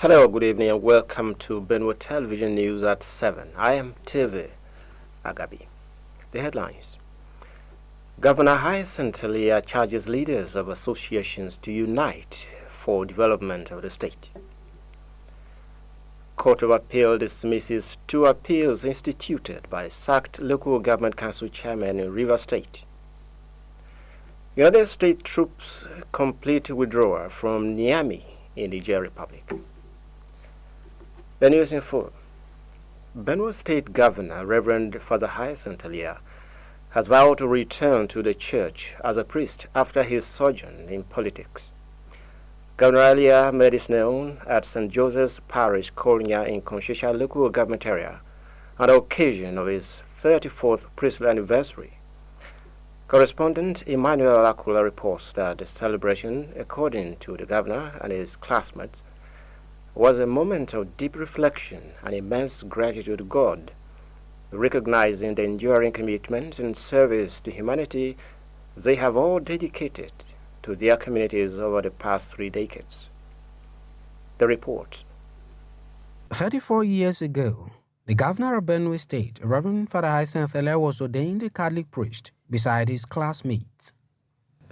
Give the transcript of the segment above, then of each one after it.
Hello, good evening, and welcome to Benuetv Television News at 7. I am TV Agabi. The headlines. Governor Hyacinth Elia charges leaders of associations to unite for development of the state. Court of Appeal dismisses 2 appeals instituted by sacked local government council chairman in Rivers State. United States troops complete withdrawal from Niamey in the Niger Republic. The news in full. Benue State Governor Reverend Father Hyacinth Elia has vowed to return to the church as a priest after his sojourn in politics. Governor Elia made his known at St. Joseph's Parish, Konya in Konshesha local government area on the occasion of his 34th priestly anniversary. Correspondent Emmanuel Akula reports that the celebration, according to the governor and his classmates, was a moment of deep reflection and immense gratitude to God, recognizing the enduring commitment and service to humanity they have all dedicated to their communities over the past 3 decades. The report. 34 years ago, the governor of Benue State, Reverend Father Hyacinth Elia, was ordained a Catholic priest beside his classmates.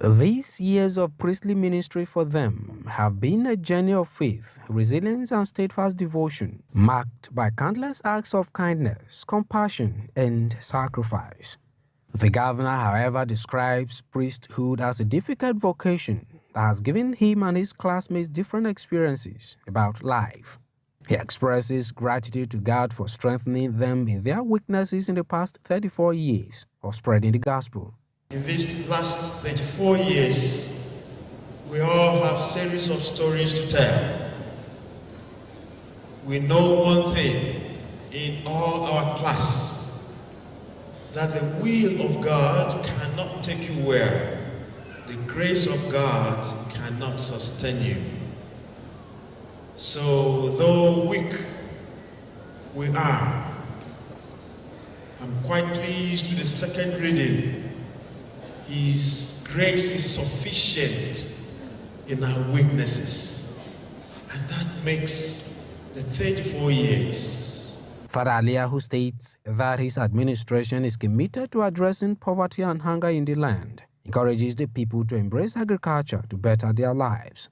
These years of priestly ministry for them have been a journey of faith, resilience, and steadfast devotion, marked by countless acts of kindness, compassion, and sacrifice. The governor, however, describes priesthood as a difficult vocation that has given him and his classmates different experiences about life. He expresses gratitude to God for strengthening them in their weaknesses in the past 34 years of spreading the gospel. In these last 34 years, we all have series of stories to tell. We know one thing in all our class, that the will of God cannot take you where the grace of God cannot sustain you. So though weak we are, I'm quite pleased with the second reading. His grace is sufficient in our weaknesses, and that makes the 34 years. Father Elia, who states that his administration is committed to addressing poverty and hunger in the land, encourages the people to embrace agriculture to better their lives.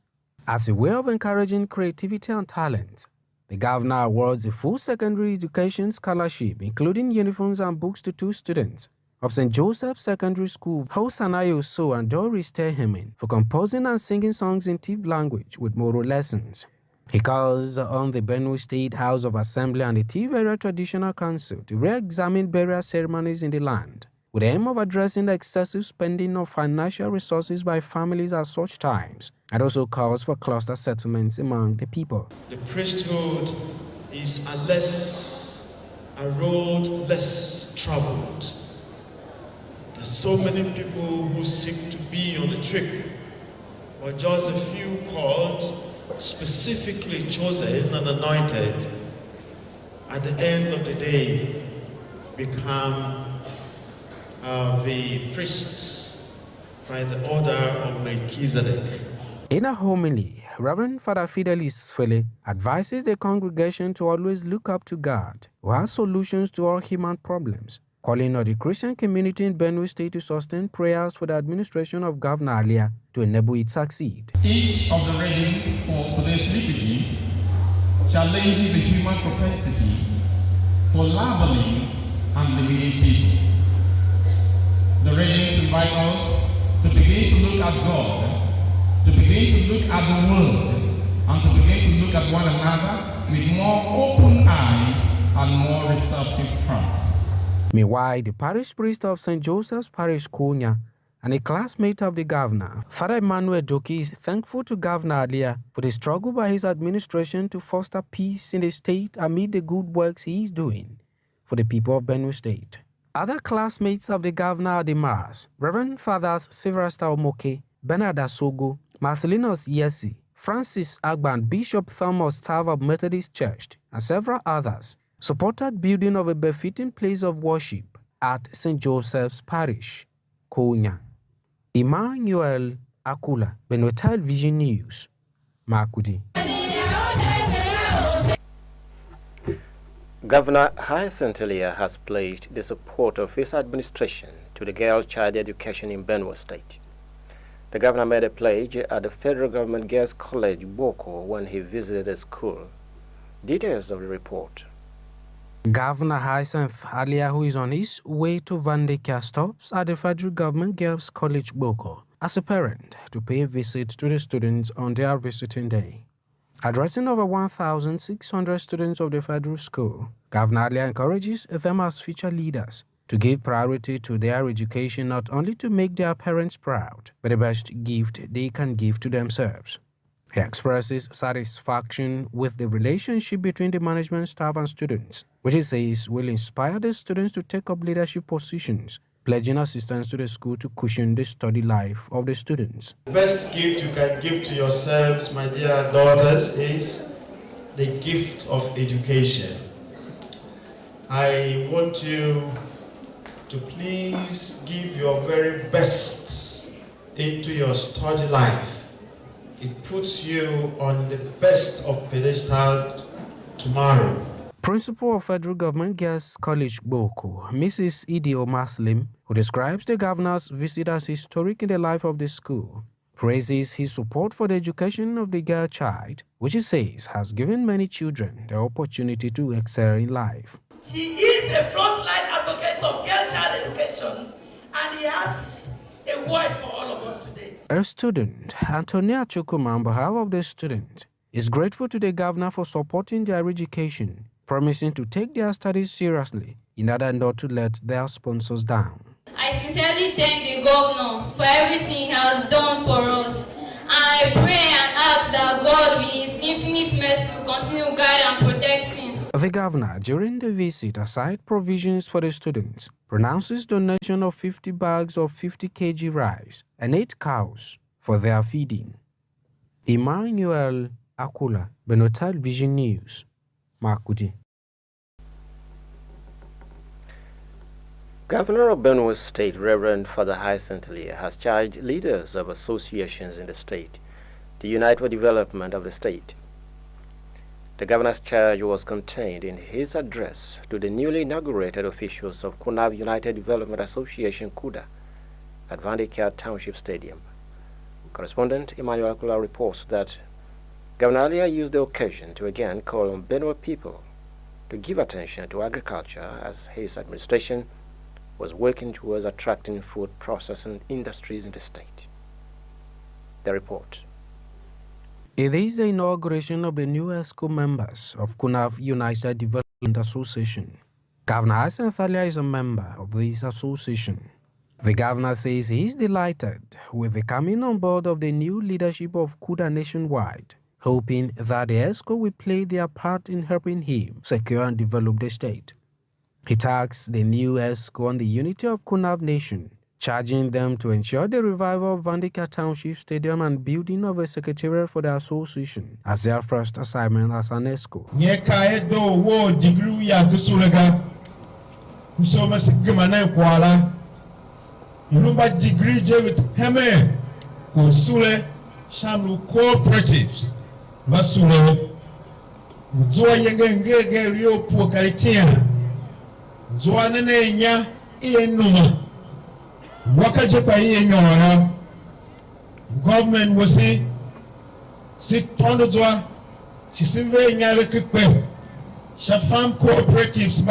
As a way of encouraging creativity and talent, the governor awards a full secondary education scholarship, including uniforms and books, to 2 students of St. Joseph's Secondary School, Hosanayo So and Doris Tehemin, for composing and singing songs in Tiv language with moral lessons. He calls on the Benue State House of Assembly and the Tiv Area Traditional Council to re-examine burial ceremonies in the land, with the aim of addressing the excessive spending of financial resources by families at such times, and also calls for cluster settlements among the people. The priesthood is a road less traveled. There's so many people who seek to be on the trip, but just a few called, specifically chosen and anointed, at the end of the day become the priests by the order of Melchizedek. In a homily, Reverend Father Fidelis Fele advises the congregation to always look up to God, who has solutions to all human problems, calling on the Christian community in Benue State to sustain prayers for the administration of Governor Elia to enable it succeed. Each of the readings for today's liturgy challenges the human propensity for labeling and limiting people. The readings invite us to begin to look at God, to begin to look at the world, and to begin to look at one another with more open eyes and more receptive hearts. Meanwhile, the parish priest of St. Joseph's Parish, Konya, and a classmate of the governor, Father Emmanuel Doki, is thankful to Governor Elia for the struggle by his administration to foster peace in the state amid the good works he is doing for the people of Benue State. Other classmates of the governor are the Mars, Reverend Fathers Sylvester Omoke, Bernard Asogo, Marcelinus Yesi, Francis Agban, Bishop Thomas Tav of Methodist Church, and several others, supported building of a befitting place of worship at St. Joseph's Parish, Konya. Emmanuel Akula, Benuetv Television News, Makudi. Governor Hyacinth Elia has pledged the support of his administration to the girl child education in Benuetv State. The governor made a pledge at the Federal Government Girls College, Boko, when he visited the school. Details of the report. Governor Hyacinth Elia, who is on his way to Vandeka, stops at the Federal Government Girls College, Boko, as a parent to pay a visit to the students on their visiting day. Addressing over 1,600 students of the federal school, Governor Elia encourages them as future leaders to give priority to their education, not only to make their parents proud, but the best gift they can give to themselves. He expresses satisfaction with the relationship between the management staff and students, which he says will inspire the students to take up leadership positions, pledging assistance to the school to cushion the study life of the students. The best gift you can give to yourselves, my dear daughters, is the gift of education. I want you to please give your very best into your study life. It puts you on the best of pedestal tomorrow. Principal of Federal Government Girls College, Boko, Mrs. Idio Maslim, who describes the governor's visit as historic in the life of the school, praises his support for the education of the girl child, which he says has given many children the opportunity to excel in life. He is a frontline advocate of girl child education, and he has a word for all of us today. A student, Antonia Chukuma, on behalf of the student, is grateful to the governor for supporting their education, promising to take their studies seriously in order not to let their sponsors down. I sincerely thank the governor for everything he has done for us. And I pray and ask that God, with his infinite mercy, will continue to guide and protect him. The governor, during the visit, aside provisions for the students, pronounces donation of 50 bags of 50 kg rice and 8 cows for their feeding. Emmanuel Akula, Benuetv Vision News, Makuti. Governor of Benuetv State, Reverend Father Hyacinth Elia, has charged leaders of associations in the state to unite for development of the state. The governor's charge was contained in his address to the newly inaugurated officials of Kunav United Development Association, KUDA, at Vandeka Township Stadium. Correspondent Emmanuel Akula reports that Governor Elia used the occasion to again call on Benuetv people to give attention to agriculture as his administration was working towards attracting food processing industries in the state. The report. It is the inauguration of the new ESCO members of Kunav United Development Association. Governor Hyacinth Elia is a member of this association. The governor says he is delighted with the coming on board of the new leadership of KUDA nationwide, hoping that the ESCO will play their part in helping him secure and develop the state. He tags the new ESCO on the unity of Kunav Nation, charging them to ensure the revival of Vandeka Township Stadium and building of a secretariat for the association as their first assignment as an ESCO. Cooperatives. Government was say, cooperatives,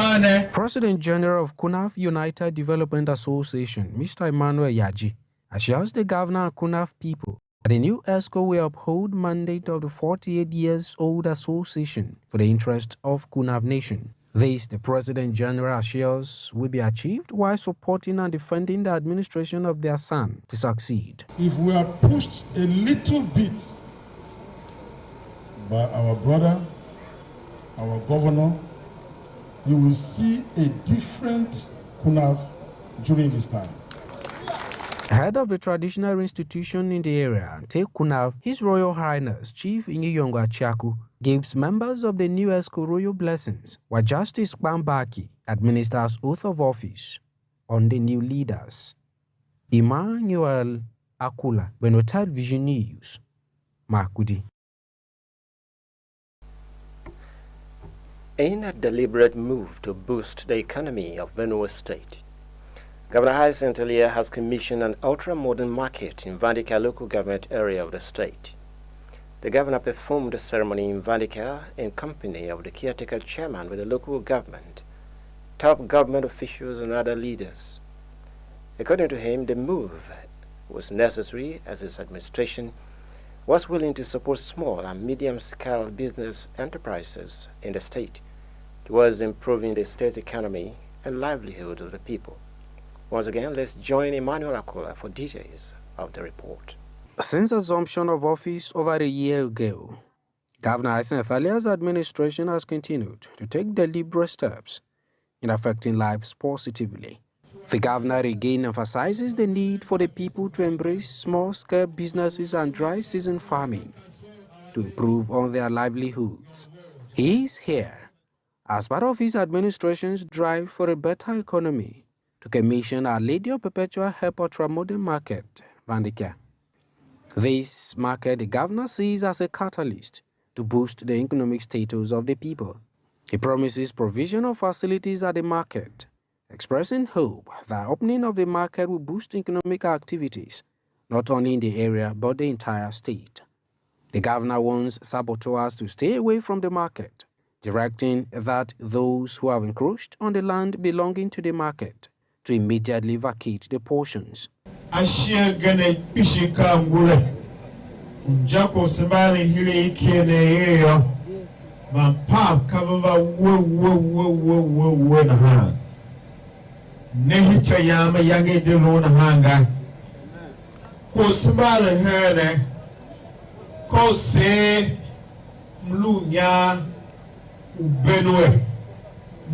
President General of Kunav United Development Association, Mr. Emmanuel Yaji, assures the governor and Kunav people that the new ESCO will uphold mandate of the 48 years old association for the interest of Kunav Nation. This, the President General assures, will be achieved while supporting and defending the administration of their son to succeed. If we are pushed a little bit by our brother, our governor, you will see a different Kunav during this time. Head of the traditional institution in the area, Take Kunav, His Royal Highness Chief Ingiyonga Chiaku, gives members of the new ESCO royal blessings, while Justice Bambaki administers oath of office on the new leaders. Emmanuel Akula, Benuetv Vision News, Makudi. In a deliberate move to boost the economy of Benuetv State, Governor Hyacinth Elia has commissioned an ultra-modern market in Vandika local government area of the state. The governor performed the ceremony in Vandika in company of the caretaker chairman with the local government, top government officials and other leaders. According to him, the move was necessary as his administration was willing to support small and medium-scale business enterprises in the state towards improving the state's economy and livelihood of the people. Once again, let's join Emmanuel Akola for details of the report. Since assumption of office over a year ago, Governor Hyacinth Elia's administration has continued to take deliberate steps in affecting lives positively. The governor again emphasizes the need for the people to embrace small-scale businesses and dry season farming to improve on their livelihoods. He is here as part of his administration's drive for a better economy to commission Our Lady of Perpetual Help ultra-modern market, Vandika. This market the governor sees as a catalyst to boost the economic status of the people. He promises provision of facilities at the market, expressing hope that opening of the market will boost economic activities, not only in the area but the entire state. The governor wants saboteurs to stay away from the market, directing that those who have encroached on the land belonging to the market to immediately vacate the portions. Nehichayama yange de lona hanga ko simbala hene ko se mlunya ubenwe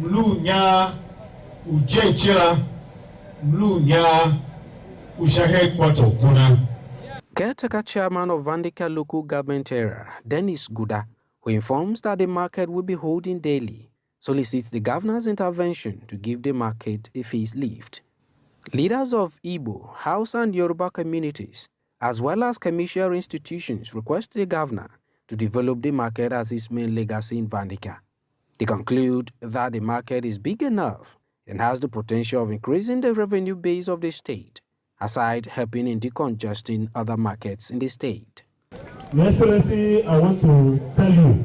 mlunya ujechira mlunya ushahe kwato kuna. Caretaker chairman of Vandika local government area, Dennis Guda, who informs that the market will be holding daily, solicits the governor's intervention to give the market a facelift. Leaders of Igbo, Hausa and Yoruba communities, as well as commercial institutions, request the governor to develop the market as his main legacy in Vandika. They conclude that the market is big enough and has the potential of increasing the revenue base of the state, aside helping in decongesting other markets in the state. Your Excellency, I want to tell you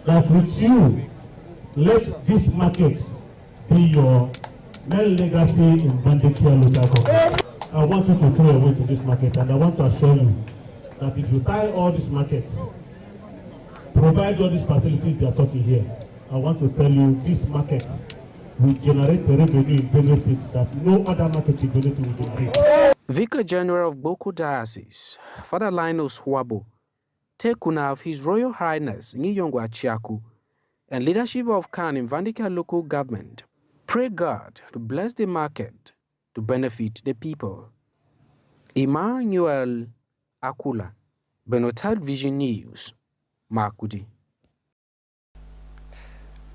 that with you, let this market be your main legacy in Vandika local government. I want you to throw away to this market, and I want to assure you that if you tie all these markets, provide all these facilities they are talking here, I want to tell you this market will generate a revenue in Benuetv State that no other market in Benuetv will generate. Vicar General of Boko Diocese, Father Linus Huabo, Tekuna of His Royal Highness Nyongwa Chiaku, and leadership of Khan in Vandika local government, pray God to bless the market to benefit the people. Emmanuel Akula, Benuetv Vision News, Makudi.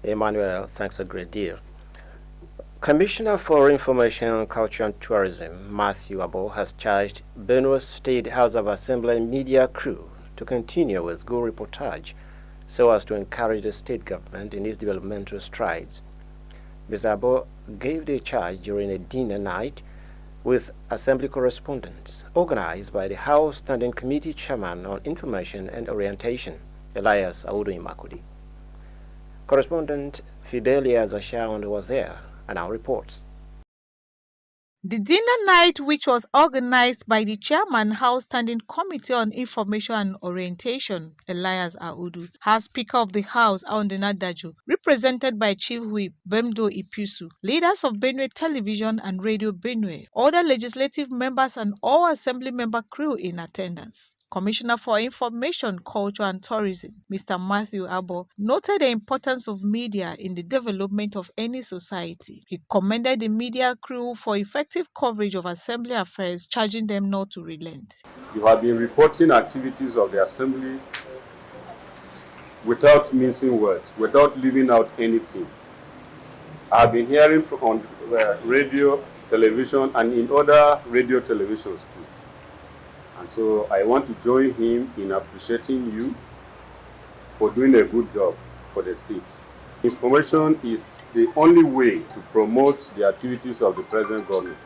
Emmanuel, thanks a great deal. Commissioner for Information, Culture and Tourism, Matthew Abo, has charged Benuetv State House of Assembly media crew to continue with good reportage so as to encourage the state government in its developmental strides. Mr. Abo gave the charge during a dinner night with Assembly correspondents organized by the House Standing Committee Chairman on Information and Orientation, Elias Audu Makudi. Correspondent Fidelia Zashaund was there and now reports. The dinner night, which was organized by the Chairman, House Standing Committee on Information and Orientation, Elias Audu, has Speaker of the House, Aundena Daju, represented by Chief Whip, Bemdo Ipusu, leaders of Benuetv Television and Radio Benuetv, other legislative members and all Assembly member crew in attendance. Commissioner for Information, Culture and Tourism, Mr. Matthew Abo, noted the importance of media in the development of any society. He commended the media crew for effective coverage of Assembly affairs, charging them not to relent. You have been reporting activities of the Assembly without mincing words, without leaving out anything. I have been hearing on radio, television, and in other radio televisions too. And so I want to join him in appreciating you for doing a good job, for the state. Information is the only way to promote the activities of the present government.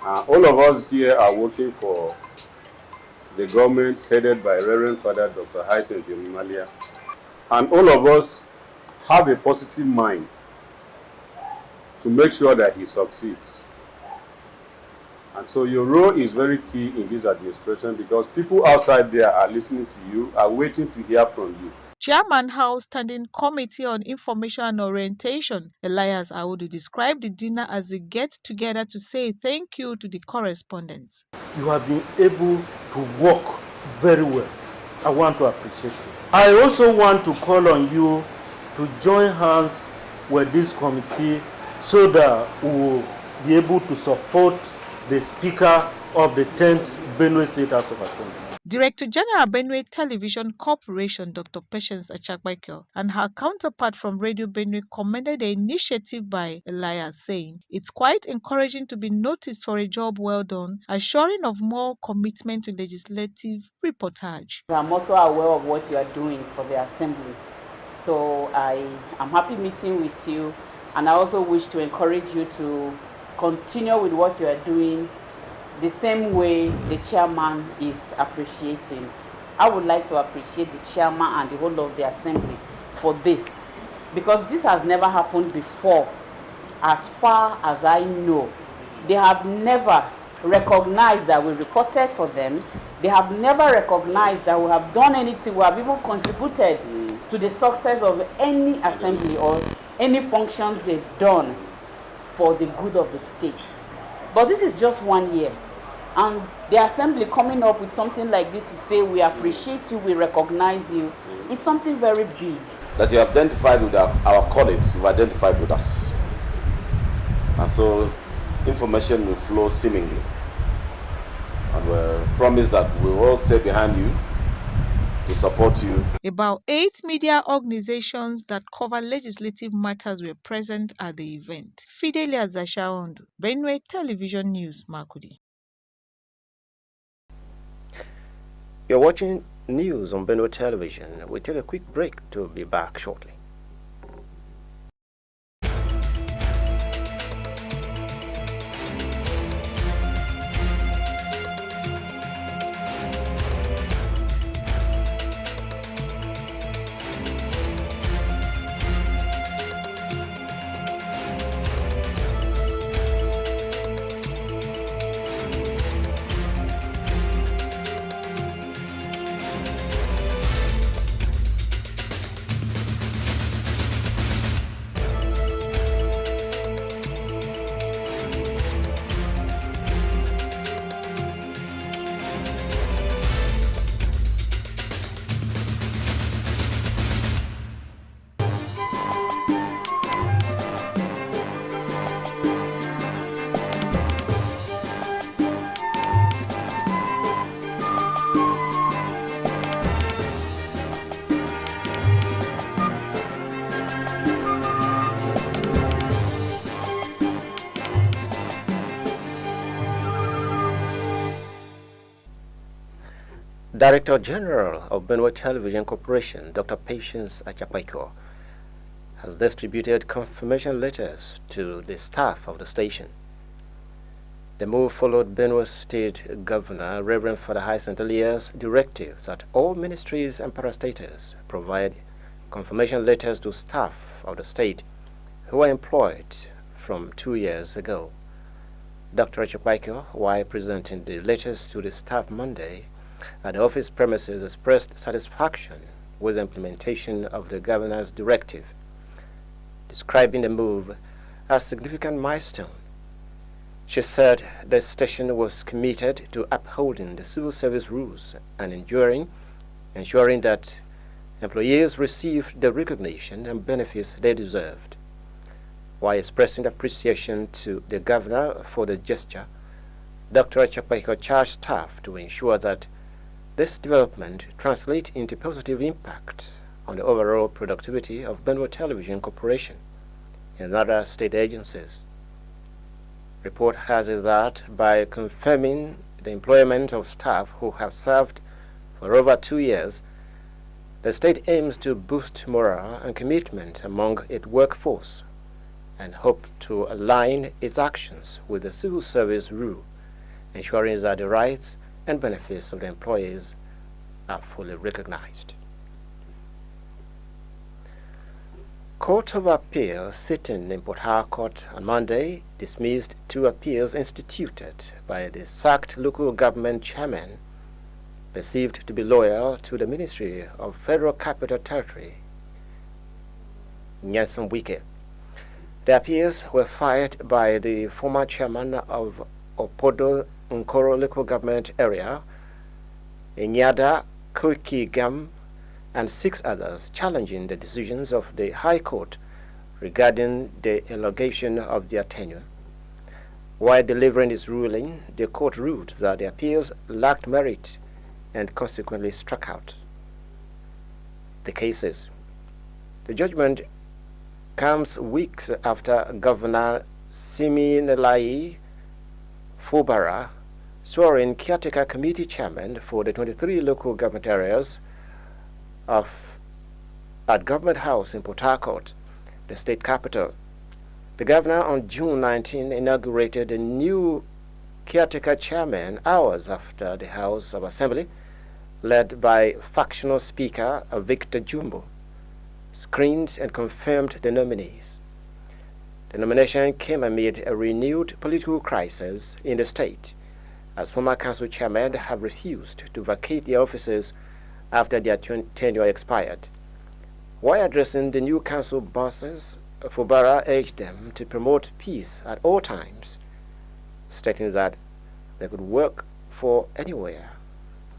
All of us here are working for the government headed by Reverend Father Dr. Hyacinth Malia, and all of us have a positive mind to make sure that he succeeds. And so your role is very key in this administration, because people outside there are listening to you, are waiting to hear from you. Chairman House Standing Committee on Information and Orientation, Elias Audu, described the dinner as a get-together to say thank you to the correspondents. You have been able to work very well. I want to appreciate you. I also want to call on you to join hands with this committee so that we will be able to support the Speaker of the 10th Benue State House of Assembly. Director General Benuetv Television Corporation, Dr. Patience Achakbaikyo, and her counterpart from Radio Benue commended the initiative by Elias, saying, "It's quite encouraging to be noticed for a job well done, assuring of more commitment to legislative reportage." I'm also aware of what you are doing for the Assembly. So I am happy meeting with you, and I also wish to encourage you to continue with what you are doing the same way the chairman is appreciating. I would like to appreciate the chairman and the whole of the Assembly for this, because this has never happened before. As far as I know, they have never recognized that we reported for them. They have never recognized that we have done anything. We have even contributed to the success of any assembly or any functions they've done for the good of the state. But this is just 1 year. And the assembly coming up with something like this to say we appreciate you, we recognize you, is something very big. That you have identified with our colleagues, you've identified with us. And so information will flow seemingly. And we promise that we will all stay behind you to support you. About 8 media organizations that cover legislative matters were present at the event. Fidelia Zashaondu, Benuetv Television News, Makudi. You're watching news on Benuetv Television. We'll take a quick break to be back shortly. Director General of Benuetv Television Corporation, Dr. Patience Achakbaikyo, has distributed confirmation letters to the staff of the station. The move followed Benue State Governor Reverend Father Hyacinth Elias' directive that all ministries and parastatals provide confirmation letters to staff of the state who were employed from 2 years ago. Dr. Achakbaikyo, while presenting the letters to the staff Monday at the office premises, expressed satisfaction with the implementation of the governor's directive, describing the move as a significant milestone. She said the station was committed to upholding the civil service rules and ensuring that employees received the recognition and benefits they deserved. While expressing appreciation to the governor for the gesture, Dr. Achakbaikyo charged staff to ensure that this development translates into positive impact on the overall productivity of Benuetv Television Corporation and other state agencies. Report has it that by confirming the employment of staff who have served for over 2 years, The state aims to boost morale and commitment among its workforce and hope to align its actions with the civil service rule, ensuring that the rights and benefits of the employees are fully recognized. Court of Appeal sitting in Port Harcourt on Monday dismissed 2 appeals instituted by the sacked local government chairman perceived to be loyal to the Ministry of Federal Capital Territory, Nyesom Wike. The appeals were filed by the former chairman of Opodo Nkoro local government area, Inyada Koikigam, and 6 others challenging the decisions of the High Court regarding the elongation of their tenure. While delivering its ruling, the court ruled that the appeals lacked merit and consequently struck out the cases. The judgment comes weeks after Governor Siminalayi Fubara swore in caretaker committee chairman for the 23 local government areas at Government House in Port Harcourt, the state capital. The governor on June 19 inaugurated a new caretaker chairman hours after the House of Assembly, led by factional Speaker Victor Jumbo, screened and confirmed the nominees. The nomination came amid a renewed political crisis in the state, as former council chairmen have refused to vacate their offices after their tenure expired. While addressing the new council bosses, Fubara urged them to promote peace at all times, stating that they could work for anywhere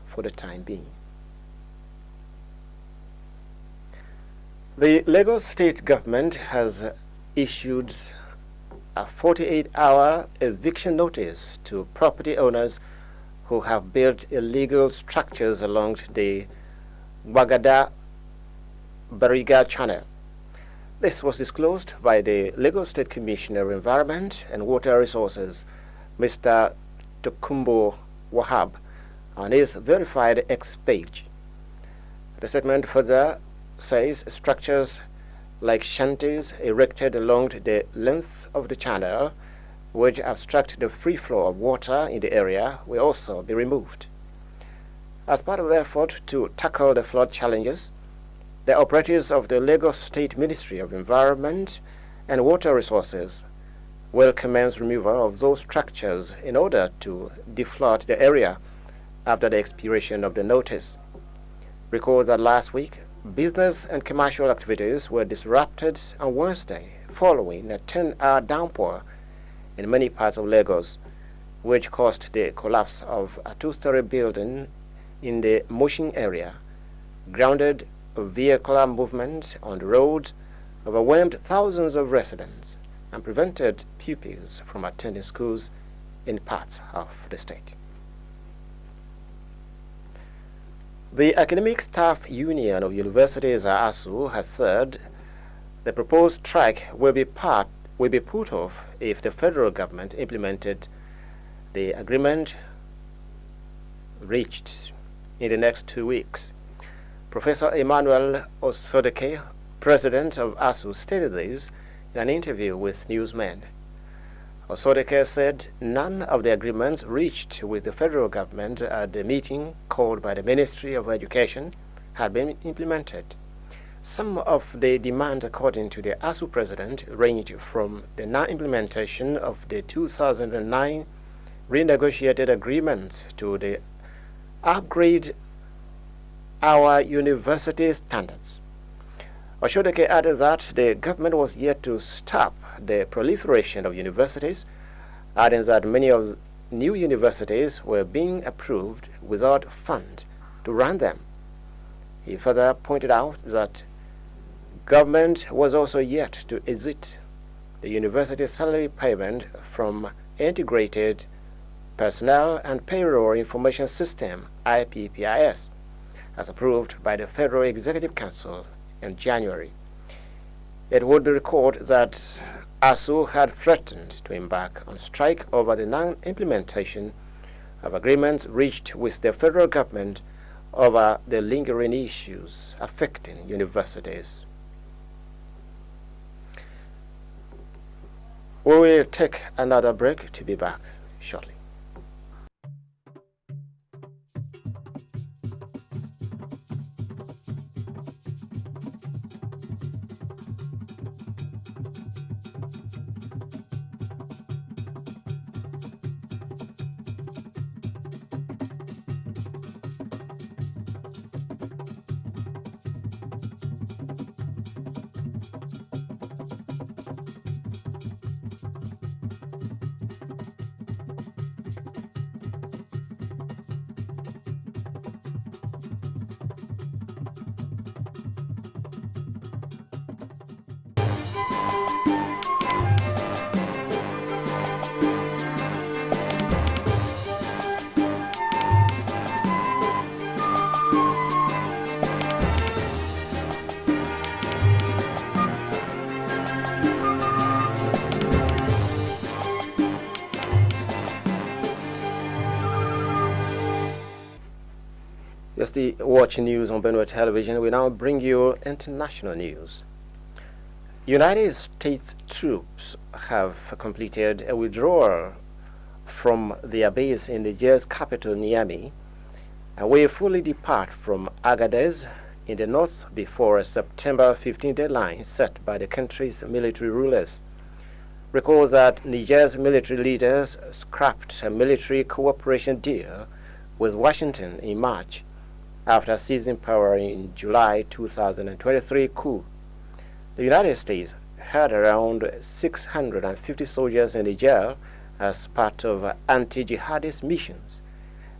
for the time being. The Lagos state government has issued a 48-hour eviction notice to property owners who have built illegal structures along the Bagada-Bariga Channel. This was disclosed by the Lagos State Commissioner of Environment and Water Resources, Mr. Tokumbo Wahab, on his verified X page. The statement further says structures like shanties erected along the length of the channel, which obstruct the free flow of water in the area, will also be removed. As part of the effort to tackle the flood challenges, the operatives of the Lagos State Ministry of Environment and Water Resources will commence removal of those structures in order to deflood the area after the expiration of the notice. Recall that last week, business and commercial activities were disrupted on Wednesday following a 10-hour downpour in many parts of Lagos, which caused the collapse of a 2-story building in the Mushin area, grounded vehicular movement on the road, overwhelmed thousands of residents, and prevented pupils from attending schools in parts of the state. The Academic Staff Union of Universities, ASU, has said the proposed strike will be put off if the federal government implemented the agreement reached in the next 2 weeks. Professor Emmanuel Osodeke, president of ASU, stated this in an interview with newsmen. Osodeke said none of the agreements reached with the federal government at the meeting called by the Ministry of Education had been implemented. Some of the demands, according to the ASU president, range from the non-implementation of the 2009 renegotiated agreement to the upgrade our university standards. Osodeke added that the government was yet to stop the proliferation of universities, adding that many of new universities were being approved without funds to run them. He further pointed out that government was also yet to exit the university salary payment from Integrated Personnel and Payroll Information System, IPPIS, as approved by the Federal Executive Council in January. It would be recalled that ASU had threatened to embark on strike over the non-implementation of agreements reached with the federal government over the lingering issues affecting universities. We will take another break to be back shortly. Yes, the watching news on Benuetv television. We now bring you international news. United States troops have completed a withdrawal from their base in Niger's capital, Niamey, and will fully depart from Agadez in the north before a September 15 deadline set by the country's military rulers. Recall that Niger's military leaders scrapped a military cooperation deal with Washington in March after seizing power in July 2023 coup. The United States had around 650 soldiers in Niger as part of anti-jihadist missions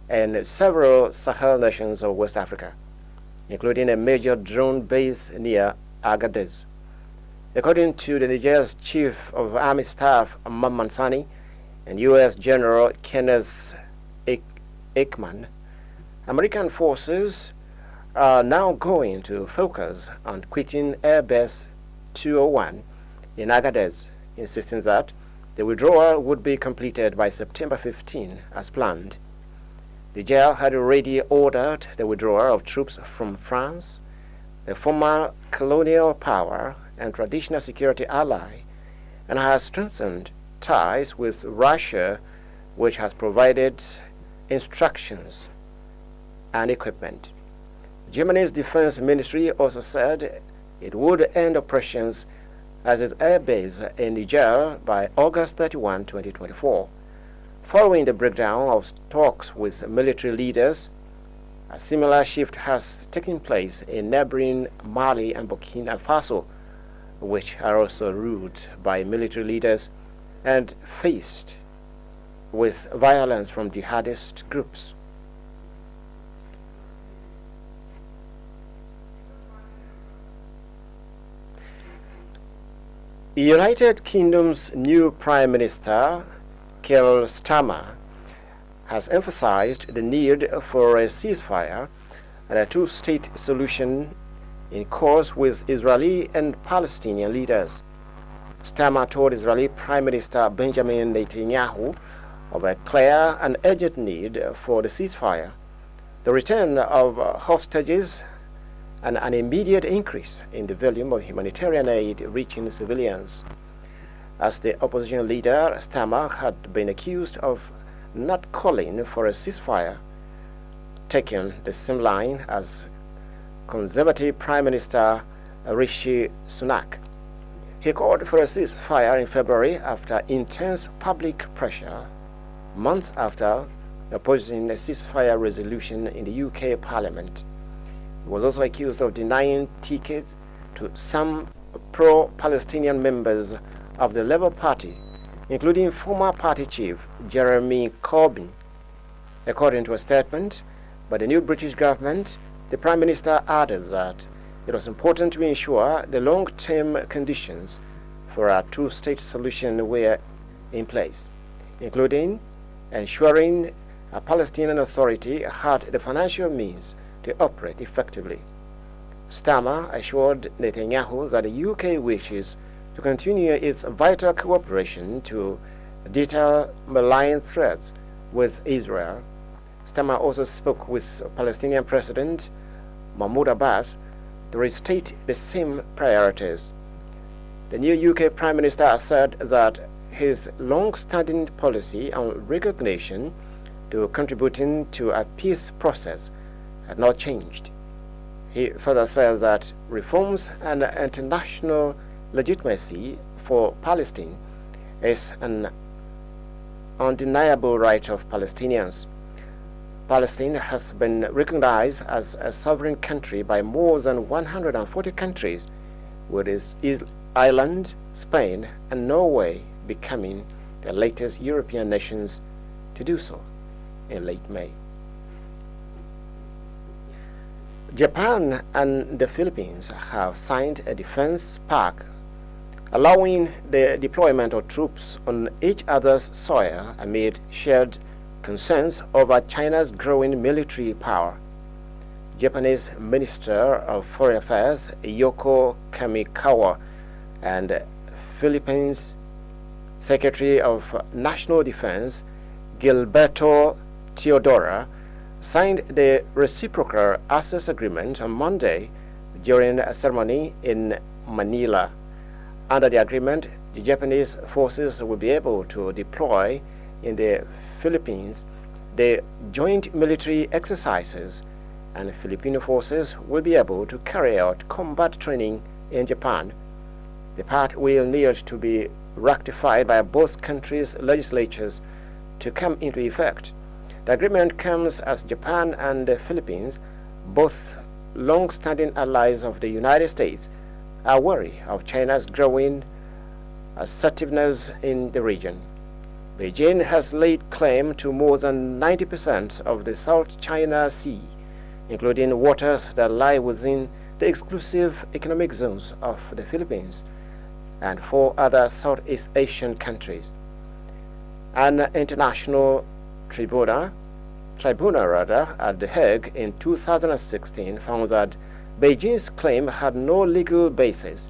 and several Sahel nations of West Africa, including a major drone base near Agadez. According to the Niger's Chief of Army Staff, Mamman Sani, and U.S. General Kenneth Ekman, American forces are now going to focus on quitting Air Base 201 in Agadez, insisting that the withdrawal would be completed by September 15 as planned. Niger had already ordered the withdrawal of troops from France, the former colonial power and traditional security ally, and has strengthened ties with Russia, which has provided instructions and equipment. Germany's defense ministry also said it would end operations at its air base in Niger by August 31, 2024. Following the breakdown of talks with military leaders, a similar shift has taken place in neighboring Mali and Burkina Faso, which are also ruled by military leaders and faced with violence from jihadist groups. The United Kingdom's new Prime Minister, Keir Starmer, has emphasized the need for a ceasefire and a two-state solution in course with Israeli and Palestinian leaders. Starmer told Israeli Prime Minister Benjamin Netanyahu of a clear and urgent need for the ceasefire, the return of hostages, and an immediate increase in the volume of humanitarian aid reaching civilians. As the opposition leader, Starmer had been accused of not calling for a ceasefire, taking the same line as Conservative Prime Minister Rishi Sunak. He called for a ceasefire in February after intense public pressure, months after opposing a ceasefire resolution in the UK Parliament. He was also accused of denying tickets to some pro-Palestinian members of the Labour Party, including former party chief Jeremy Corbyn. According to a statement by the new British government, the Prime Minister added that it was important to ensure the long-term conditions for a two-state solution were in place, including ensuring a Palestinian Authority had the financial means to operate effectively. Starmer assured Netanyahu that the UK wishes to continue its vital cooperation to deter malign threats with Israel Starmer also spoke with Palestinian President Mahmoud Abbas to restate the same priorities. The new UK Prime Minister said that his long-standing policy on recognition to contributing to a peace process had not changed. He further said that reforms and international legitimacy for Palestine is an undeniable right of Palestinians. Palestine has been recognized as a sovereign country by more than 140 countries, with its island, Spain, and Norway becoming the latest European nations to do so in late May. Japan and the Philippines have signed a defense pact allowing the deployment of troops on each other's soil amid shared concerns over China's growing military power. Japanese Minister of Foreign Affairs Yoko Kamikawa and Philippines Secretary of National Defense Gilberto Teodoro signed the reciprocal access agreement on Monday during a ceremony in Manila. Under the agreement, the Japanese forces will be able to deploy in the Philippines the joint military exercises, and Filipino forces will be able to carry out combat training in Japan. The part will need to be ratified by both countries' legislatures to come into effect. The agreement comes as Japan and the Philippines, both long-standing allies of the United States, are wary of China's growing assertiveness in the region. Beijing has laid claim to more than 90% of the South China Sea, including waters that lie within the exclusive economic zones of the Philippines and 4 other Southeast Asian countries. An international tribunal at The Hague in 2016 found that Beijing's claim had no legal basis.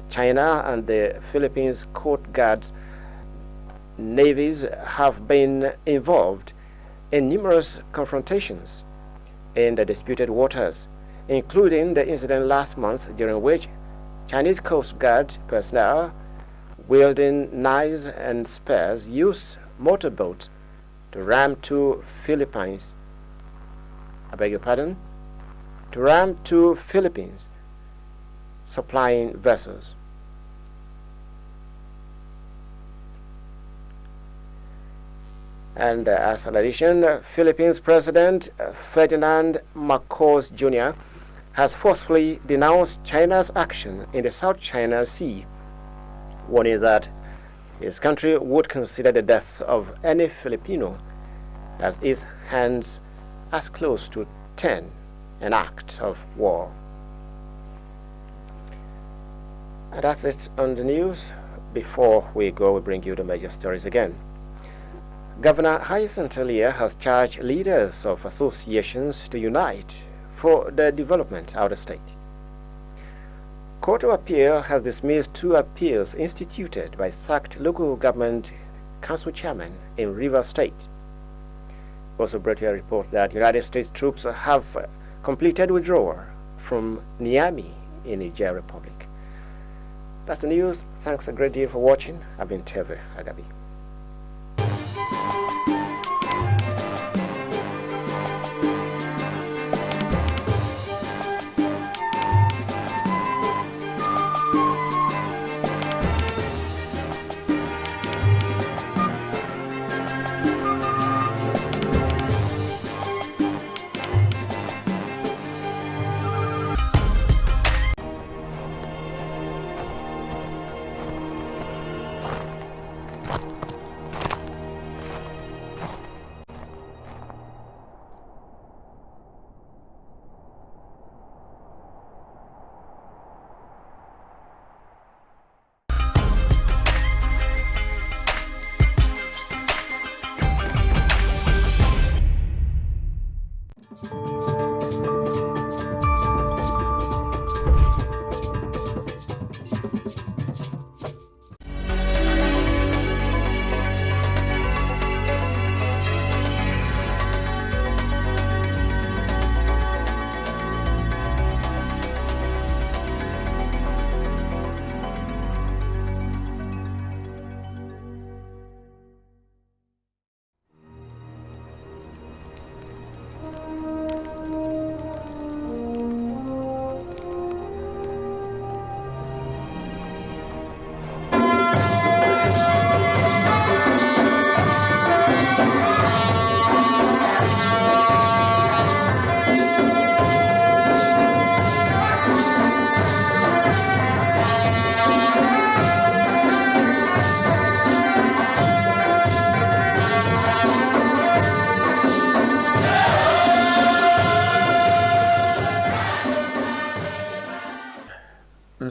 China and the Philippines Coast Guard's navies have been involved in numerous confrontations in the disputed waters, including the incident last month during which Chinese Coast Guard personnel wielding knives and spears used motorboats to ram 2 Philippines supplying vessels. And as an addition, Philippines President Ferdinand Marcos Jr. has forcefully denounced China's action in the South China Sea, warning that his country would consider the death of any Filipino as its hands as close to 10 an act of war. And that's it on the news. Before we go, we bring you the major stories again. Governor Hyacinth Alia has charged leaders of associations to unite for the development of the state. Court of Appeal has dismissed 2 appeals instituted by sacked local government council chairman in Rivers State. Also brought you a report that United States troops have completed withdrawal from Niamey in Niger Republic. That's the news. Thanks a great deal for watching. I've been Teve Agabi.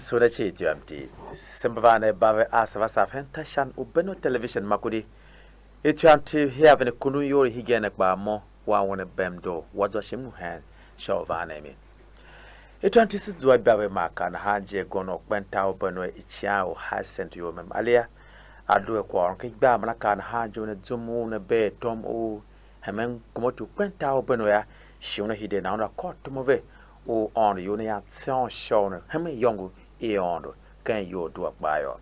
sura ce tiamti sembavane bave asava safen tashan ubeno television makudi etiamti hiavene kunu yori higene ba mo wa wona bemdo wadzo shimu han shovane mi etiamti sizwa bave maka na haje gono kwenta ubeno ichiao ha sent yo mem alia adu ko on ke gba mana kan haje ne zumu ne be tom o hemen kumotu kwenta ubeno ya shiuna hide na ona kotumove o on yo ne ya tion shone hemen yongu eondo kan yo do bayo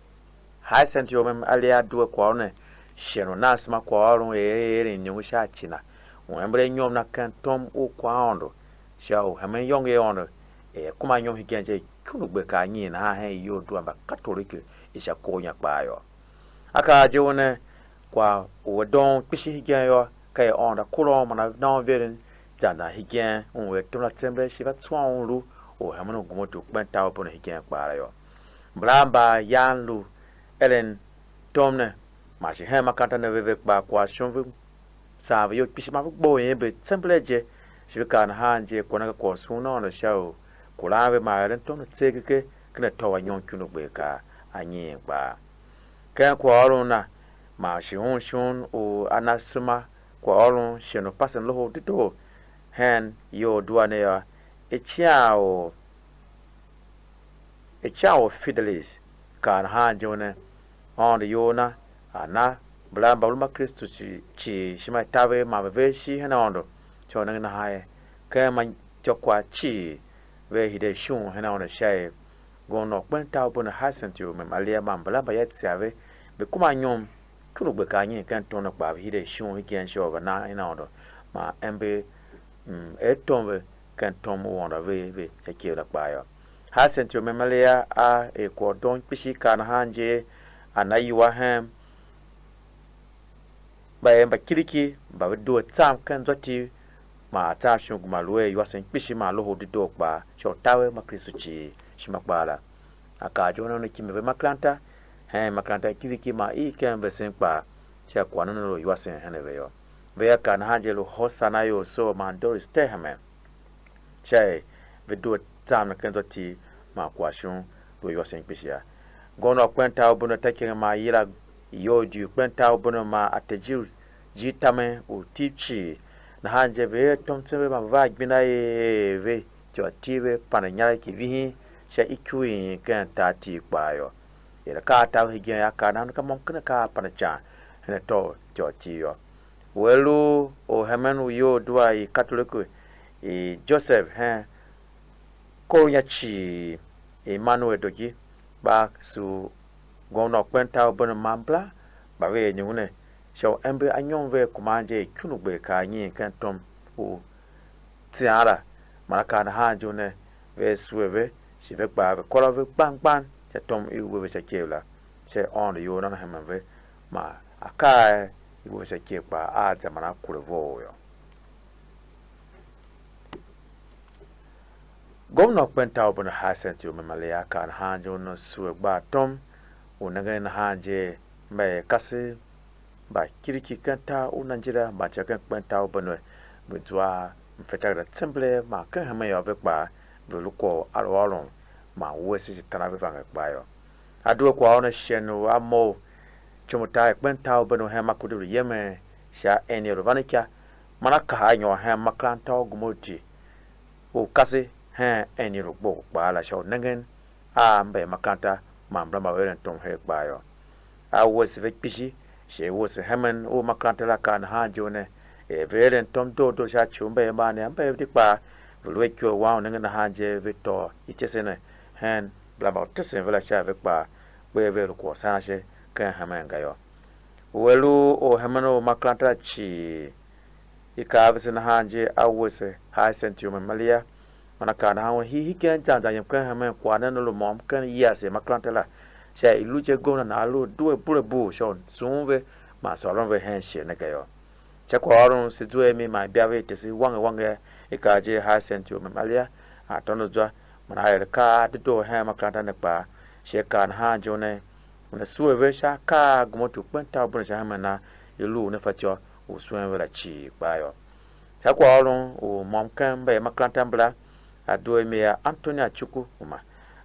ha sent yo mem alia do ko ne sheno nasma ko orun ere nyu sha china wembre nyom na kan tom o kwa ondo shao hemen yongu eondo kuma nyom higenje kunu gbe ka nyi na ha yo do ba katolike isha konya bayo aka je wona kwa o don pishi higen yo kai onda kuro mana na verin jana higen onwe tumla tembe shiba twon ru o hamano gumoto kwenta opo higen kpara yo bramba yanlu elen tomne mashi he makanta na veve kpa kwa shonvu sa yo pishi ma gbo yen be templeje shibika na hanje kona ko suna no shao kulave ma elen tomne tsegeke kna towa nyon kunu gbe ka anyi gba kan ko oruna ma shi shun o anasuma ko orun sheno pasen lo dito hen yo duane ya echiao fidelis kan ha jone on yona ana blamba bulma kristo chi shima tawe ma ve shi hena ondo chona na hae kama chokwa chi ve hide shun hena ono shae gono kwenta bona hasentu mem alia mambala ba yetsave be kuma nyom kunu gbe ka nyi kan tono kwa hide shun higen shoba na hena ondo ma embe etombe kan tomu wonda ve chekela kwayo hasentu mem alia a e ko don pishi kan hanje anayiwa hem ba kiriki ba do tam kan zoti ma ta shung ma loe yuasen pishi ma lo hodido kwa chotawe makrisuchi shimakbala aka jono no kimbe maklanta maklanta kiriki ma I kembe senpa cha kwana no yuasen haneve yo ve kan hanjelo hosana yo so man doris tehame chai ve do tam kan zoti ma kwa shung lo yuasen pishi ya gono kwenta obono take ma yira yo du kwenta obono ma atejiru jitame o tipchi na hanje be tomtebe ma va gbina ve jotive pananya ki vihi sha ikui kan tati kwayo ira ka ta higen ya kana ka monkna ka panacha ne to jotiyo welu o hemenu yo dua I katoliku Joseph konya chi Emmanuel dogi ba su gono kwenta obono mambla ba we nyune so embe anyon ve kumanje kunugbe ka nyi kan tom o tiara maraka na hanjo ne ve sueve si ve ba kola ve bang se tom iwe ve sekela se on yo na hemve ma aka iwe se kepa a zamana kurevo yo gomno kwenta obono hasentu memalia kan hanjo no suegba tom unaga na hanje me kasi ba kiriki kanta unanjira ba chaka kwenta obono butwa mfeta da temple ma kan hama yo vekba veluko alwalon ma wesi tana vanga bayo adu kwa ona shenu amo chumuta kwenta obono hama kudu yeme sha eni rovanika manaka hanyo hama klanta ogumoti o kasi eni rugbo bala sha nangen mbe makanta mambra ma weren tom he bayo a wesi vekpishi she wesi hemen o makanta la kan hanjone veren tom do sha chumbe mane ambe dikpa vulwekyo wa nangen hanje vito itesene hen blaba tesen vela sha vekpa we ko sana she kan hemen gayo welu o hemeno makanta chi ikavsen hanje a wesi ha sentium malia manaka na hawo hi ken janja yam kan hemen kwa na no mom kan yase maklanta la sha iluje gona na alu duwe burebu shon sunve ma soron ve hen she na gayo cha kwa orun se duwe mi ma biave tesi wange ikaje ha sentio memalia atono jwa mana ayre ka do hen maklanta na pa she kan ha jone na suwe sha ka gumotu kwenta bun sha hamana ilu na facho o suwe la chi bayo cha kwa orun o mom kan be maklanta bla adoe mea Antonia Chuku uma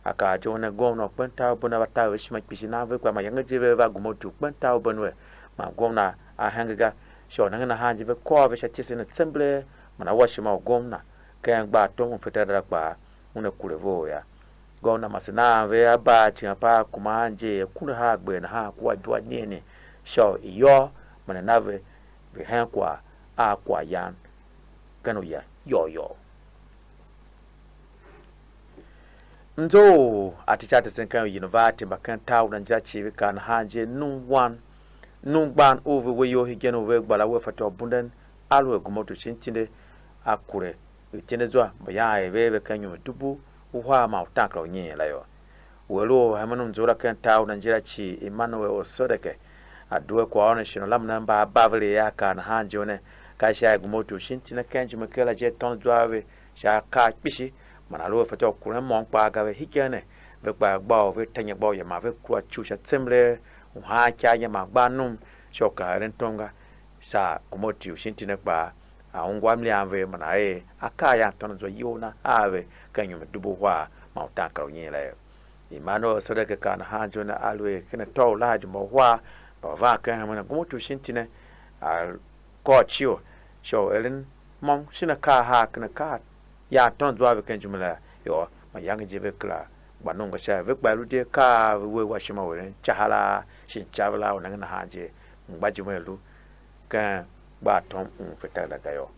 aka jona gomna kwenta buna bata wishma kishina ve kwa mayanga jive va gumotu kwenta bonwe ma gomna a hanga sho na hanje ve ko ve chati sene tsemble mana washima gomna kan gba to fetera kwa una kurevo ya gomna masina ve aba chiapa kumanje kuna ha gbe na ha kwa dwa nene sho iyo mana nave ve han kwa a kwa yan kanu ya yo ndo atichate senkan university bakanta unanja chivika na hanje nungban over we yo higen over gbala we fato bunden alwe gumoto chintinde akure tinezwa baya ebe kanyu dubu uhwa ma utakra onye la yo welo hamanu nzura kanta unanja chi Emmanuel Osodeke adwe kwa ona shino lamna mba bavle yaka na hanje one kasha gumoto chintine kanju makela je ton dwawe sha ka pishi manalo fato kuna mongpa ga we hikene be gba gba we tanya gba ya ma we kwa chusha tsemle ha kya ya ma gba num shoka rentonga sa kumoti ushinti ne gba aungwa mli ave manae akaya tono zo yona ave kanyu dubu wa ma utanka unyele Emmanuel Osodeke kana hanjo na alwe kene to laji mo wa ba va kan mana kumoti ushinti ne ko chiyo sho elen mong shina ka ha kana ka ya ton dwa be kenjumla yo ma yang jebe kla banonga sha ve ba lu de ka we wa shima we chahala shin chabla ona na hanje ngbajume lu ka ba ton fetala gayo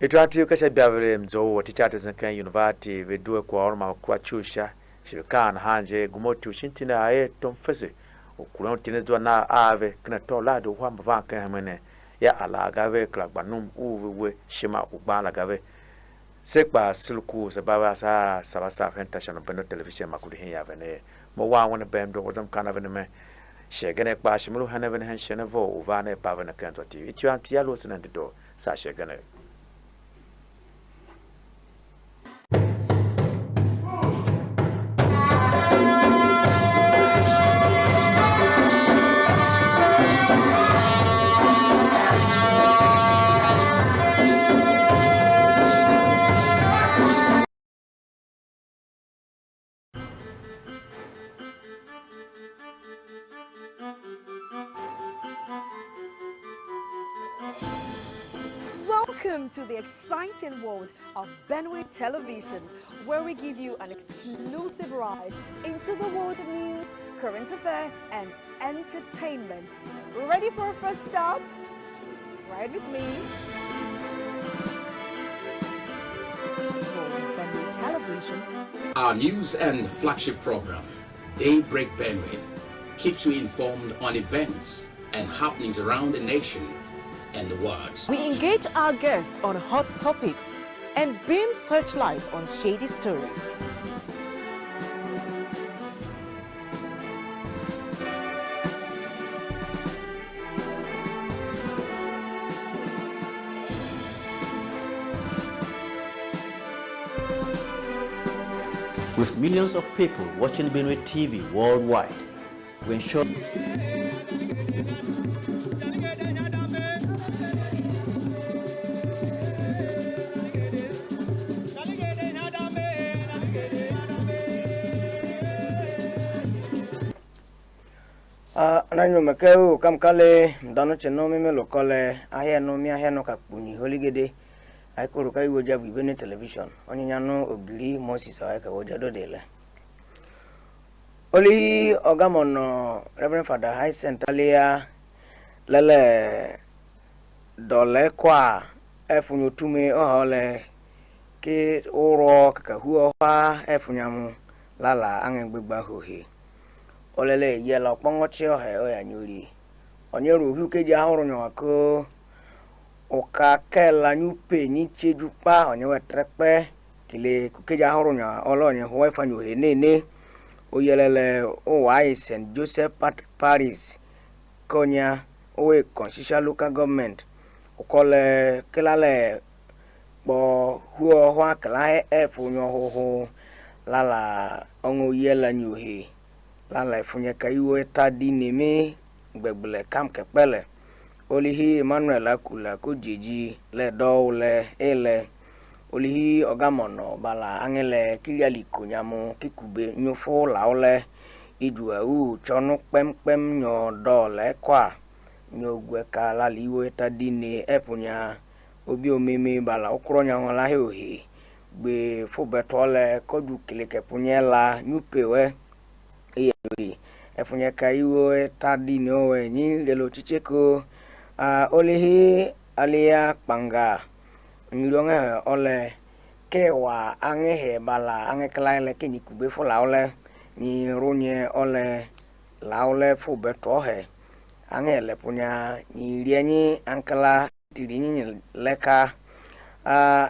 etwati ka sha biavre mzo wati chate san university ve duwe kwa orma kwa chusha shirkan hanje gumotu shintina aye ton fese okuran tinezwa na ave kana to la do wa mva kan hamene ya ala gave klak banum uwe shima ubala gave sekba silku sababa sa sabasa fenta shano beno television makuri hin ya vene mo wa wona bem do wodam kana vene me shegene kwa shimulu hanevene han shenevo uvane pavene kanto tv itu am tialo senande do sa shegene Welcome to the exciting world of Benuetv Television, where we give you an exclusive ride into the world of news, current affairs, and entertainment. Ready for a first stop? Ride with me. Benuetv Television. Our news and flagship program, Daybreak Benuetv, keeps you informed on events and happenings around the nation and the world. We engage our guests on hot topics and beam searchlight on shady stories. With millions of people watching Benuetv TV worldwide, we ensure ananyo makeu kam kale dano cheno meme lokole ahia no mi ahia no kapuni holigede ai kuru kai woja bi Benuetv television oninya no ogiri Moses ai ka woja do dele oli ogamono Reverend Father High Centralia lele dole kwa efunyo tume ohole ke oro kaka huo fa efunyamu lala angegbegba hohe olele yela pongochi ohe oya nyuri onye ruhu keji ahuru nyako oka kela nyupe ni chejupa onye wetrepe kile kukeji ahuru nya olonye ho fanyu henene oyelele o wai St Joseph Paris konya owe constitutional local government okole kelale bo huo hwa kala efunyo ho lala ongo yela nyuhe lala funye kaiwo tadi neme gbegbele kam kepele olihi Emmanuel akula ko jeji le do le ele olihi ogamono bala angele kiliali kunyamu kikube nyofo laole idua chonu pem nyo dole kwa nyo gweka laliwe tadine epunya obi omeme bala okronya ngola heohi gbe fobetole kodu kileke punyela nyupewe eyori epunya kaiwo tadine owe ni lelo chicheko olihi alia panga nyilonga ole kewa angehe bala angeklaile kini kube fo laole ni runye ole laole fo betohe angele punya ni rieni ankala tirini leka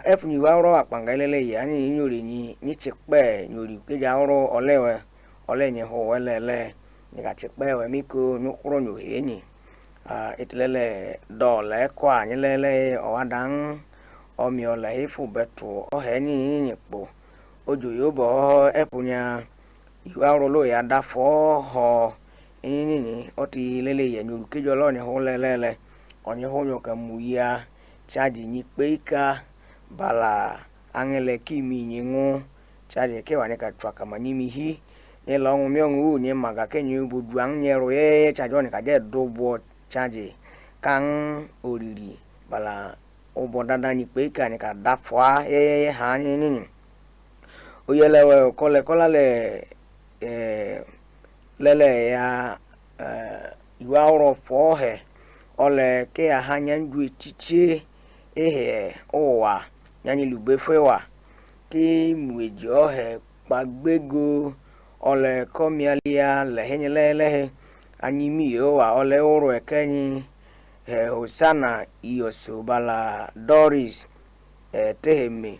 epuni wawro apanga lele ya ni nyori ni chekpe nyori keja wro olewe ole nye ho welele ni ka chekpe we miko nyukro nyo heni itlele dole kwa nyelele owadang omiola ifu betu oheni nyekpo ojo yobo epunya iwaro lo ya dafo ho ni oti lele ya nyuru kejo lo ni ho lele onye ho nyo kamuya chaji ni peika bala angele kimi nyingu chaji ke wane ka twaka manimi hi ni lo myongu ni maga kenyu buduang nyero ye chaji ni ka je dobo chaji kang oriri bala obo dada ni peika ni ka dafwa ha ni oyelewe kola le lele ya iwa oro fohe ole ke ya hanya ndu echiche owa nyani lubefewa ki muejo he pagbego ole komialia lehenyelele anyimi owa ole oro ekenyi Hosana iyoso bala Doris teheme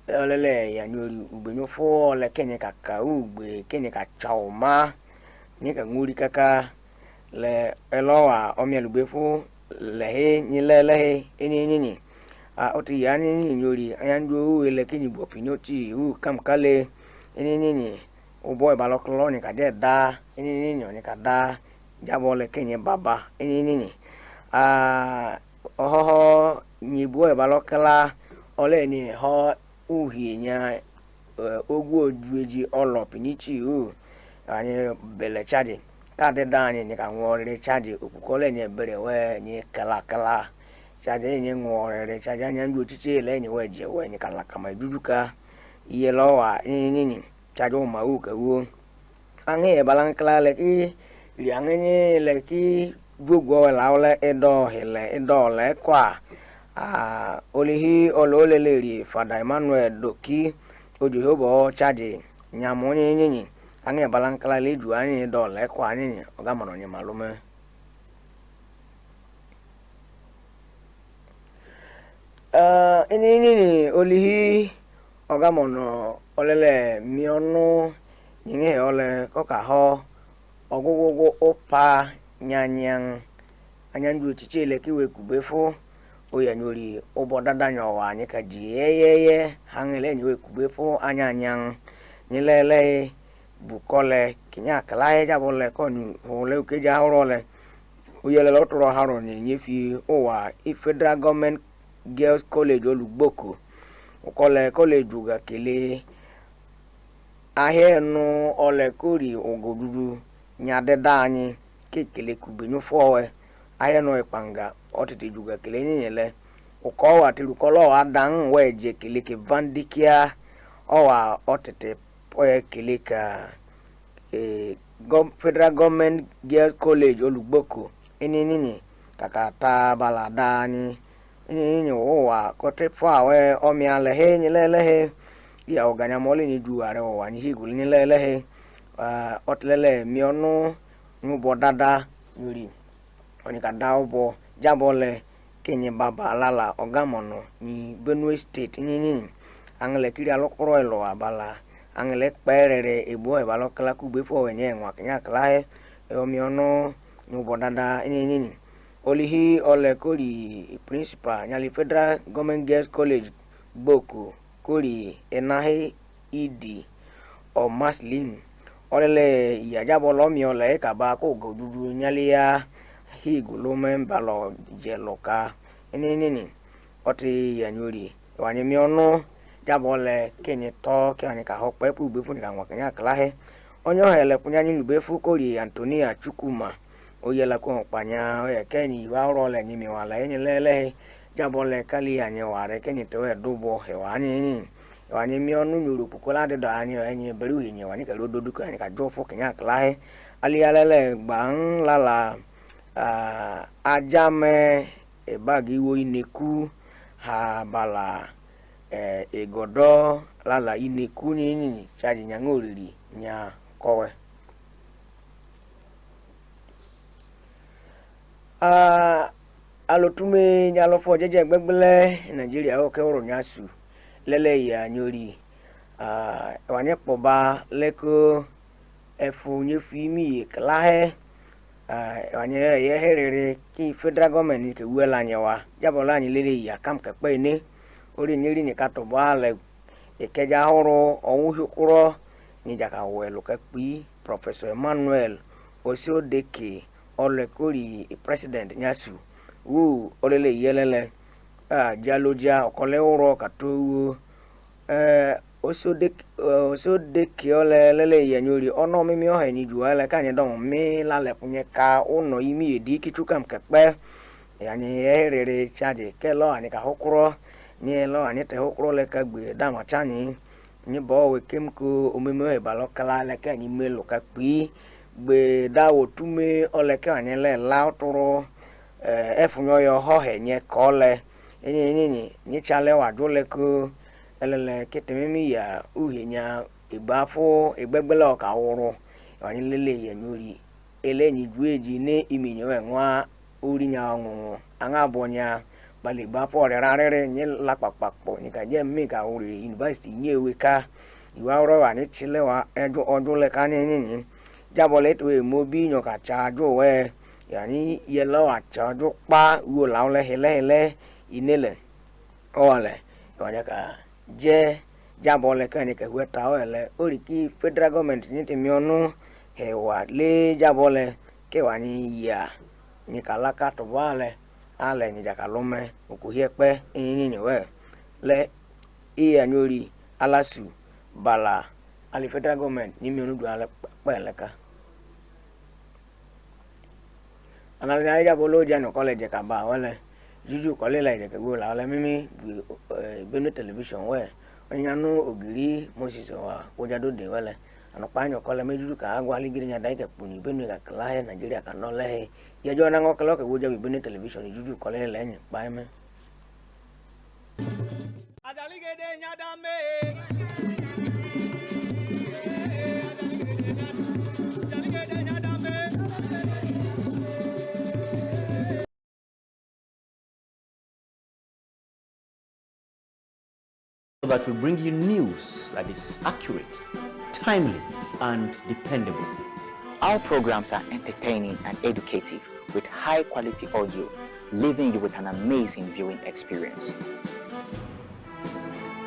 olele ya nyori ubenyofo ole kenye kaka ugbe kenye ka chaoma ni ka nguri kaka le elowa omialubefo lehe nyilelehe eni oti yani nyori ayandu ele kenyi bopinoti kamkale eni oboy baloklo ni ka de da eni ni ka da jabole kenye baba eni oho nyibu e balokala ole ni ho uhinya ogwu ojueji olopinichi ani bele chadi ka de dani ni ka ngore chadi okukole ni bere we ni kala chadi ni ngore chadi anya ndu tiche le ni weje we ni kala kama duduka yelowa ni chadi o mauka wo ange balankala le ki liangeni le ki gbogbo laole edole kwa olihi ololeleri Father Emmanuel Doki ojohobo chaji nyamoni nyinyi ange balankala leju ani dole kwa nyinyi ogamono ni malume ini olihi ogamono olele mionu nyinge ole koka ho ogogogo opa nyanyang anyandu chichele kiwe kubefo oyanyori obodada nyowa nyika jiyeye hangele niwe kubefo anyanyang nyilele bukole kinyakalae jabole konu hole ukeja horole oyele lotoro haro ni nyefi owa Federal Government Girls College Olugboko ukole college uga kele ahenu ole kori ogodudu nyadeda anyi kekele kubenyo fowe ayeno epanga otete juga kele nyele ukowa tilukolo adang weje kele ke vandikia owa otete poye kele ka Federal Government Girls College Olugboko nini kakata baladani nini owa kote fawe omiale he nyelele ya oganya mole ni duare owa ni higul nyelele otlele mionu nubo dada yuri onika daobo jabole kenye baba lala ogamono ni Benuetv State nini angle kiri alokoro elo abala angle perere ebo e balokala kubefo wenye nwa kenya klae omiono nubo dada nini olihi ole kori principal nyali Federal Government Girls College Boko kori enahe idi o maslim olele yajabolo mi ole kaba ko godudu nyalia higulo membalo jeloka nini oti yanyuri wani miono jabole kenye to ke ani ka hokpe pu be fu ni ka nwa kenya klahe onyo hele punya ni lube fu kori Antonia Chukuma oyela ko panya o keni wa ro le ni mi wala yin lele jabole kali ani ware kenye to e dubo he wani miono nyuru pukola de da ani enye beru yin wani ka rodo du ka ani ka jofo kenya klahe ali alele gbang lala ajame ebagi wo ineku ha bala egodo lala ineku ni chaji nyangoriri nya kowe alotume nyalofo jeje gbegbele Nigeria o ke oro nyasu lele ya nyori wanye poba leko efu nyefimi klahe wanye ye herere ki federal government ke wela nyewa jabola nyi lele ya kam ke pe ni ori nyiri ni kato bale ekeja horo ohun hukuro ni jaka welu ke pi Professor Emmanuel Osodeke olekori president nyasu wu olele yelele jaloja okole oro katowo Osodeke olele yenyori ono mimi o heni juale kanye don mi lale punye ka ono imi edi kichukam kepe yani herere chaje kelo ani ka hokuro ni lo ani te hokuro le ka gbe da ma chani ni bo we kimko omeme e balokala le ka ni melo ka pi gbe da wotume ole ka ani le la otoro efunyo yo ho henye kole ni chale wa jole ko elele ketememi ya uhenya igbafo igbegbele o ka woro ani lele ye nyori eleni jueji ne iminyo enwa uri nya onwu anga bonya bali gbafo rarare ni lapapapọ ni ka je mi ka uri university nyewe ka iwa oro wa ni chile wa ejo odule ka ni jabole to e mobi nyo ka chajo we yani yelo a chajo pa wo laule hele inele ole onya ka je jabole ka ni ka weta ole ori ki federal government ni te mionu hewa le jabole ke wani ya ni kalaka to wale ale ni jakalome okuhiepe ni we le anyori alasu bala ali federal government ni mionu du ale peleka anali ya bolo jano college ka ba wale juju college le ke go la ole mimi Benuetv television we onyanu ogiri Moses wa ojado de wale anopanyo kole mejuju ka agwa ligiri nya dai ke puni Benuetv ka klahe Nigeria ka no le ye jo na ngokelo ke woja Benuetv television juju kole le nya pa me adaligede nya dame that will bring you news that is accurate, timely, and dependable. Our programs are entertaining and educative with high quality audio, leaving you with an amazing viewing experience.